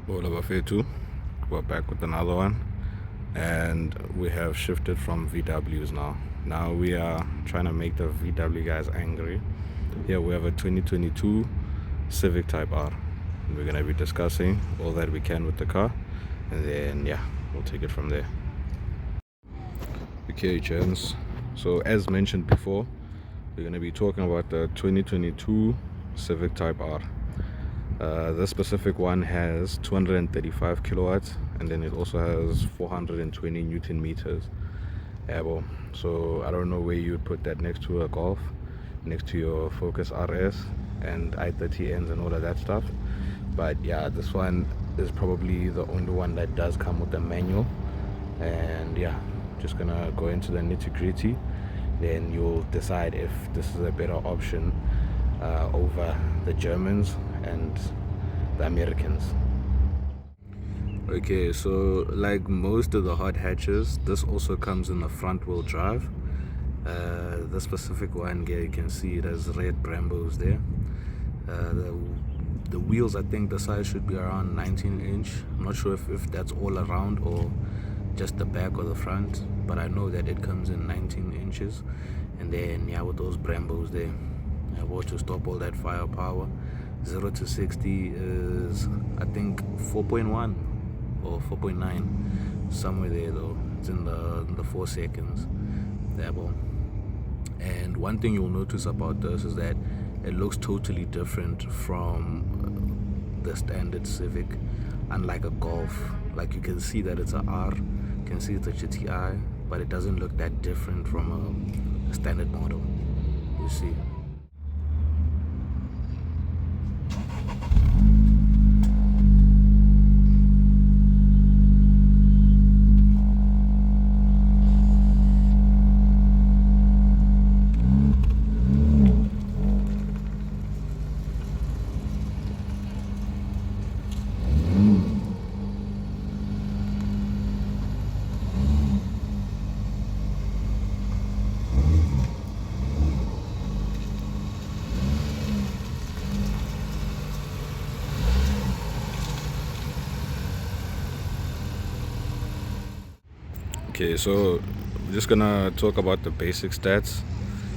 All of Fetu. We're back with another one, and we have shifted from VWs now. Now we are trying to make the VW guys angry. Here we have a 2022 Civic Type R, and we're gonna be discussing all that we can with the car, and then yeah, we'll take it from there. Okay, gents. So as mentioned before, we're gonna be talking about the 2022 Civic Type R. This specific one has 235 kilowatts, and then it also has 420 Newton meters. Yeah, well, so I don't know where you'd put that next to a Golf, next to your Focus RS and i30Ns and all of that stuff. But yeah, this one is probably the only one that does come with a manual. And yeah, just gonna go into the nitty-gritty, then you'll decide if this is a better option over the Germans and the Americans. Okay, so like most of the hot hatches, this also comes in the front wheel drive. The specific one here, you can see it has red Brambos there. The wheels, I think the size should be around 19-inch. I'm not sure if that's all around or just the back or the front, but I know that it comes in 19 inches. And then yeah, with those Brambos there, watch to stop all that firepower. 0 to 60 is I think 4.1 or 4.9, somewhere there though. It's in the 4 seconds. There, well. And one thing you'll notice about this is that it looks totally different from the standard Civic. Unlike a Golf, like you can see that it's a R, you can see it's a GTI, but it doesn't look that different from a standard model, you see. Okay, so we're just gonna talk about the basic stats.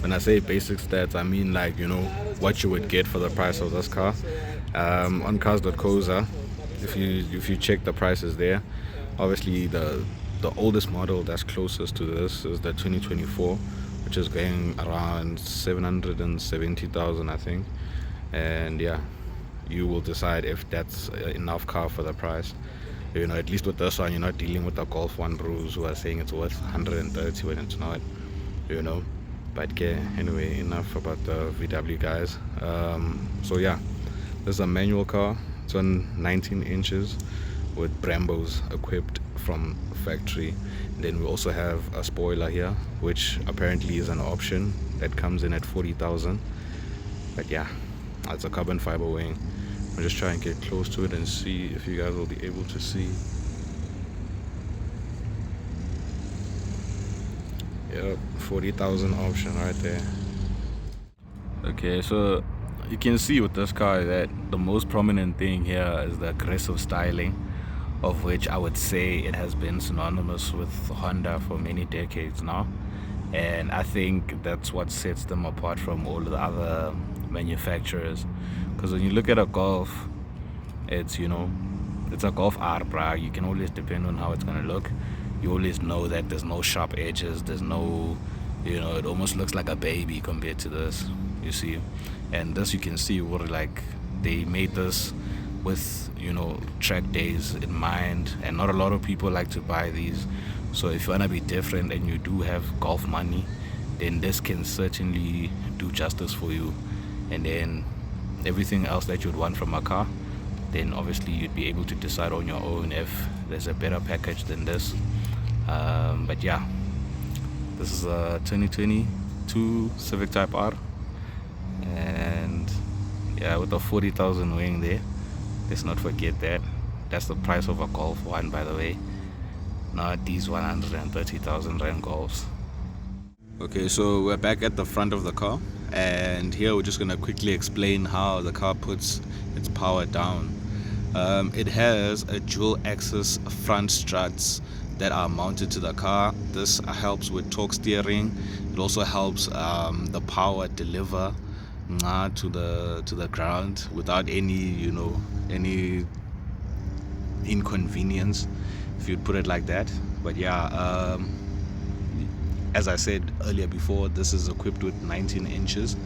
When I say basic stats, I mean like, you know, what you would get for the price of this car. On cars.coza, if you check the prices there, obviously the oldest model that's closest to this is the 2024, which is going around 770,000, I think. And yeah, you will decide if that's enough car for the price. You know, at least with this one, you're not dealing with the Golf 1 bros who are saying it's worth 130 when it's not, you know. But okay, anyway, enough about the VW guys. So yeah, this is a manual car. It's on 19 inches with Brambos equipped from factory. And then we also have a spoiler here, which apparently is an option that comes in at 40,000. But yeah, it's a carbon fiber wing. I'll just try and get close to it and see if you guys will be able to see. Yep, 40,000 option right there. Okay, so you can see with this car that the most prominent thing here is the aggressive styling, of which I would say it has been synonymous with Honda for many decades now. And I think that's what sets them apart from all the other manufacturers. Because when you look at a Golf, it's, you know, it's a Golf R, bruh. You can always depend on how it's gonna look. You always know that there's no sharp edges, there's no, you know, it almost looks like a baby compared to this, you see. And this, you can see what, like, they made this with, you know, track days in mind, and not a lot of people like to buy these. So if you wanna be different and you do have Golf money, then this can certainly do justice for you. And then everything else that you'd want from a car, then obviously you'd be able to decide on your own if there's a better package than this. But yeah, this is a 2022 Civic Type R, and yeah, with a 40,000 wing there. Let's not forget that. That's the price of a Golf 1, by the way, not these 130,000 Rand Golfs. Okay, so we're back at the front of the car, and here we're just gonna quickly explain how the car puts its power down. It has a dual axis front struts that are mounted to the car. This helps with torque steering. It also helps the power deliver to the ground without any inconvenience, if you'd put it like that. But yeah, as I said earlier before, this is equipped with 19 inches,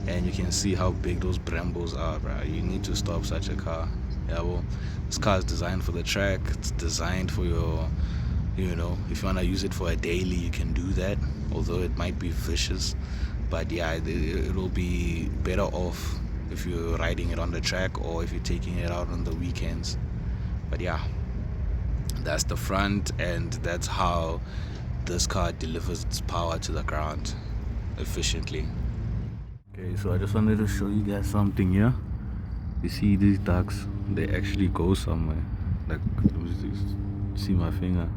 and you can see how big those Brambos are, bro. You need to stop such a car. Yeah, well, this car is designed for the track. It's designed for your, if you want to use it for a daily, you can do that, although it might be vicious. But yeah, it'll be better off if you're riding it on the track or if you're taking it out on the weekends. But yeah, that's the front, and that's how this car delivers its power to the ground efficiently. Okay, so I just wanted to show you guys something here. You see these ducks, they actually go somewhere. Like, see my finger?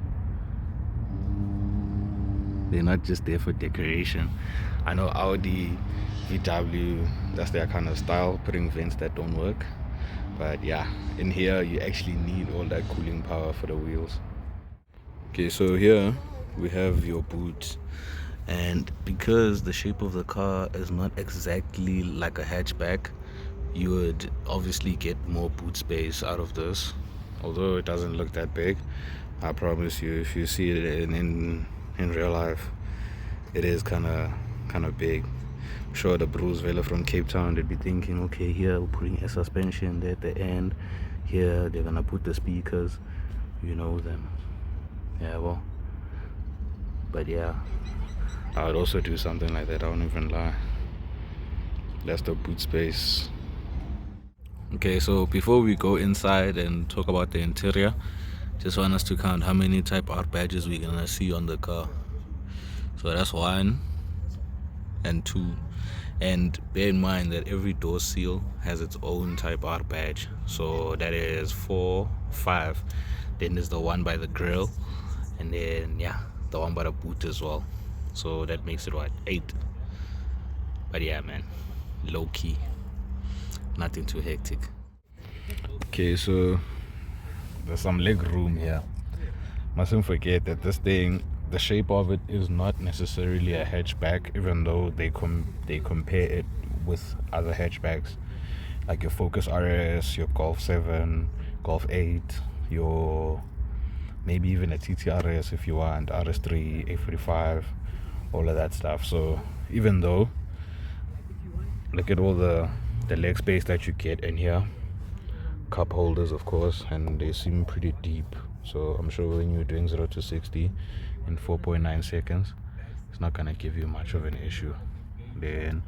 They're not just there for decoration. I know Audi, VW, that's their kind of style, putting vents that don't work. But yeah, in here you actually need all that cooling power for the wheels. Okay, so here we have your boot, and because the shape of the car is not exactly like a hatchback, you would obviously get more boot space out of this, although it doesn't look that big. I promise you, if you see it in real life, it is kind of big. I'm sure the Bruce Vela from Cape Town, they'd be thinking, okay, here we're putting a suspension there at the end, here they're gonna put the speakers, them. Yeah, well, but yeah, I would also do something like that, I won't even lie. That's the boot space. Okay, so before we go inside and talk about the interior, just want us to count how many Type R badges we're gonna see on the car. So that's 1 and 2, and bear in mind that every door seal has its own Type R badge, so that is 4, 5. Then there's the one by the grill, and then yeah, the one by the boot as well, so that makes it 8. But yeah, man, low key, nothing too hectic. Okay, so there's some leg room here. Mustn't forget that this thing, the shape of it is not necessarily a hatchback, even though they compare it with other hatchbacks like your Focus RS, your Golf 7, Golf 8, your maybe even a TTRS if you want, RS3, A45, all of that stuff. So even though, look at all the leg space that you get in here, cup holders of course, and they seem pretty deep, so I'm sure when you're doing 0 to 60 in 4.9 seconds, it's not gonna give you much of an issue. Then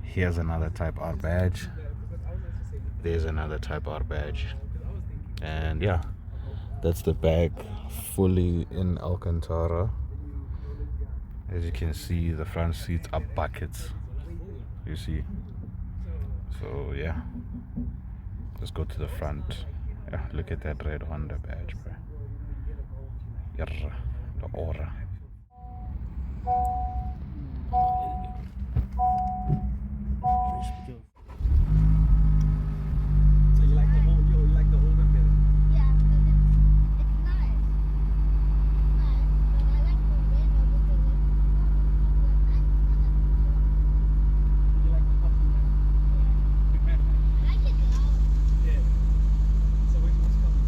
here's another Type R badge, there's another Type R badge, and yeah, that's the back, fully in Alcantara. As you can see, the front seats are buckets, you see. So yeah, let's go to the front. Yeah, look at that red Honda badge, bro. Yarra, the aura. So you like the older better? Yeah, because it's nice. Nice, but I like the window because it's You like the puppy? I like it loud. Yeah. So when what's coming?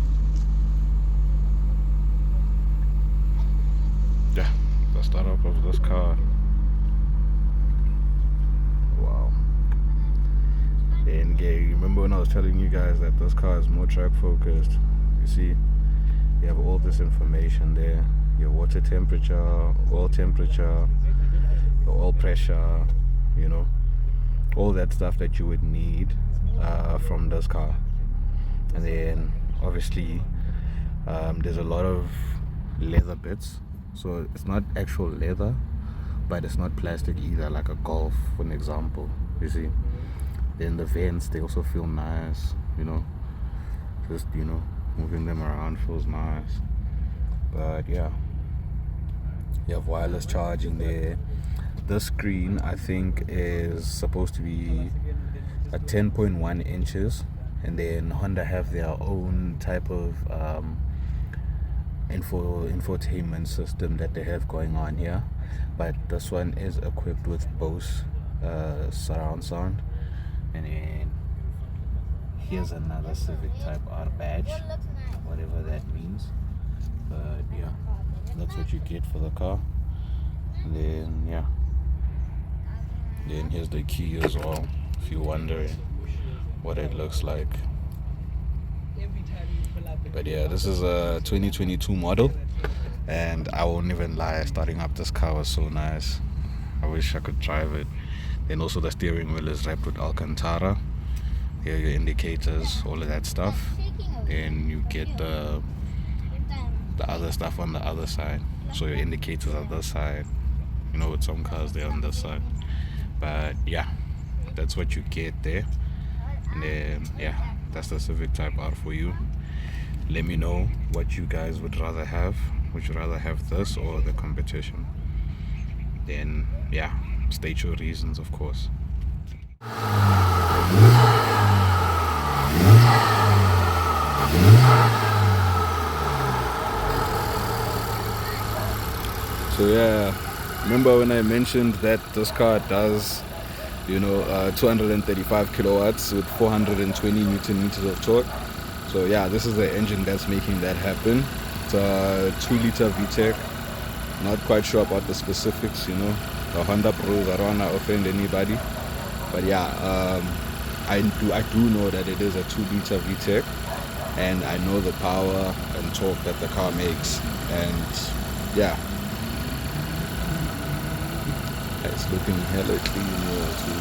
Yeah, the startup of this car. Wow. And yeah, remember when I was telling you guys that this car is more track focused? You see, you have all this information there. Your water temperature, your oil pressure, all that stuff that you would need from this car. And then obviously there's a lot of leather bits, so it's not actual leather, but it's not plastic either, like a Golf for an example, you see. Then the vents, they also feel nice, just moving them around feels nice. But yeah, you have wireless charging there. This screen I think is supposed to be at 10.1 inches, And then Honda have their own type of infotainment system that they have going on here, but this one is equipped with Bose surround sound. And then here's another Civic Type R badge, What looks nice? whatever that means. But yeah, that's what you get for the car. And then yeah, then here's the key as well, if you're wondering what it looks like. Every time you pull up, But yeah, this is a 2022 model, and I won't even lie, starting up this car was so nice. I wish I could drive it. Then also the steering wheel is wrapped with Alcantara. Here are your indicators, all of that stuff. Shaking over. Then you get the other stuff on the other side. So your indicators are this side. You know, with some cars they're on this side. But yeah, that's what you get there. And then yeah, that's the Civic Type R for you. Let me know what you guys would rather have. Would you rather have this or the competition? Then yeah, state your reasons, of course. So yeah, remember when I mentioned that this car does, 235 kilowatts with 420 newton meters of torque. So yeah, this is the engine that's making that happen. It's a 2-liter VTEC. Not quite sure about the specifics, the Honda Pros, I don't want to offend anybody. But yeah, I do know that it is a 2-liter VTEC, and I know the power and torque that the car makes. And yeah, it's looking hella clean to